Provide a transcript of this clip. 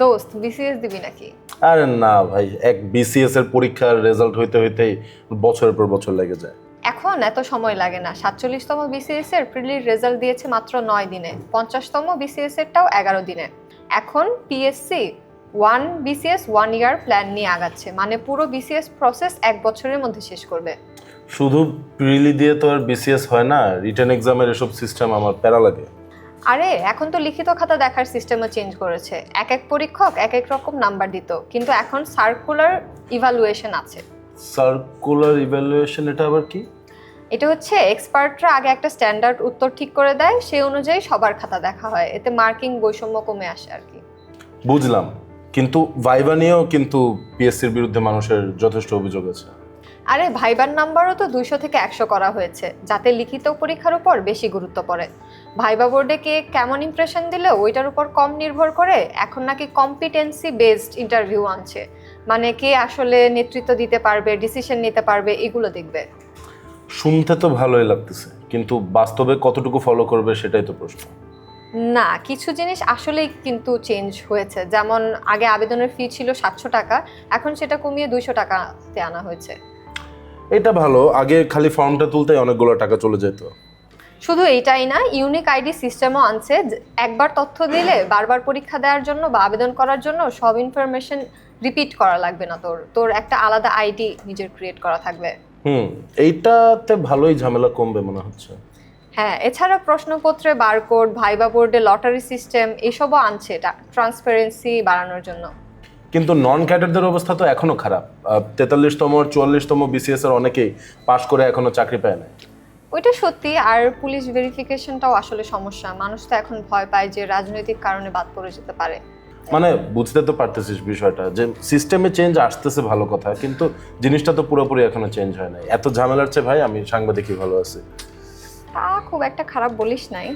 দোস্ত বিসিএস দিবি নাকি? আরে না ভাই, এক বিসিএস এর পরীক্ষার রেজাল্ট হইতে হইতেই বছরের পর বছর লেগে যায়। এখন এত সময় লাগে না। 47তম বিসিএস এর প্রিলির রেজাল্ট দিয়েছে মাত্র 9 দিনে, 50তম বিসিএস এরটাও 11 দিনে। এখন পিএসসি 1 বিসিএস 1 ইয়ার প্ল্যান নিয়ে আগাচ্ছে, মানে পুরো বিসিএস প্রসেস 1 বছরের মধ্যে শেষ করবে। শুধু প্রিলি দিয়ে তো আর বিসিএস হয় না, রিটেন এক্সামের এসব সিস্টেম আমার প্যারা লাগে। আরে এখন তো লিখিত খাতা দেখার সিস্টেমও চেঞ্জ করেছে। এক এক পরীক্ষক এক এক রকম নাম্বার দিত, কিন্তু এখন সার্কুলার ইভালুয়েশন আছে। সার্কুলার ইভ্যালুয়েশন এটা আবার কি? এটা হচ্ছে এক্সপার্টরা আগে একটা স্ট্যান্ডার্ড উত্তর ঠিক করে দেয়, সেই অনুযায়ী সবার খাতা দেখা হয়, এতে মার্কিং বৈষম্য কমে আসে আর কি। বুঝলাম, কিন্তু ভাইবা নিয়েও কিন্তু পিএসসির বিরুদ্ধে মানুষের যথেষ্ট অভিযোগ আছে। আরে ভাইবার নাম্বারও তো 200 থেকে 100 করা হয়েছে, যাতে লিখিত পরীক্ষার উপর বেশি গুরুত্ব পড়ে। ভাইবা বোর্ডে কে কেমন ইমপ্রেশন দিলে ওইটার উপর কম নির্ভর করে। এখন নাকি কম্পিটেন্সি বেসড ইন্টারভিউ আনছে, মানে কে আসলে নেতৃত্ব দিতে পারবে, ডিসিশন নিতে পারবে, এগুলো দেখবে। শুনতে তো ভালোই লাগতেছে, কিন্তু বাস্তবে কতটুকু ফলো করবে সেটাই তো প্রশ্ন। না, কিছু জিনিস আসলেই কিন্তু চেঞ্জ হয়েছে। যেমন আগে আবেদনের ফি ছিল 700 টাকা, এখন সেটা কমিয়ে 200 টাকাতে আনা হয়েছে। এটা ভালো, আগে খালি ফর্মটা তুলতেই অনেকগুলো টাকা চলে যেত। শুধু এইটাই না, ইউনিক আইডি সিস্টেমও আনছে। একবার তথ্য দিলে বারবার পরীক্ষা দেওয়ার জন্য বা আবেদন করার জন্য সব ইনফরমেশন রিপিট করা লাগবে না। তোর একটা আলাদা আইডি নিজের ক্রিয়েট করা থাকবে। এইটাতে ভালোই ঝামেলা কমবে মনে হচ্ছে। হ্যাঁ, এছাড়া প্রশ্নপত্রে বারকোড, ভাইবা বোর্ডে লটারি সিস্টেম এসবও আনছে, এটা ট্রান্সপারেন্সি বাড়ানোর জন্য। কিন্তু নন ক্যাডারদের অবস্থা তো এখনো খারাপ। 43তম আর 44তম বিসিএস এর অনেকেই পাশ করে এখনো চাকরি পায় না। ওইটা সত্যি। আর পুলিশ ভেরিফিকেশনটাও আসলে সমস্যা। মানুষ তো এখন ভয় পায় যে রাজনৈতিক কারণে বাদ পড়ে যেতে পারে। মানে বুঝতে তো পারতেছিস বিষয়টা, যে সিস্টেমে চেঞ্জ আসতেছে ভালো কথা, কিন্তু জিনিসটা তো পুরোপুরি এখনো চেঞ্জ হয় নাই। এত ঝামেলার চেয়ে ভাই আমি সাংবাদিকই ভালো আছি। তা খুব একটা খারাপ বলিস নাই।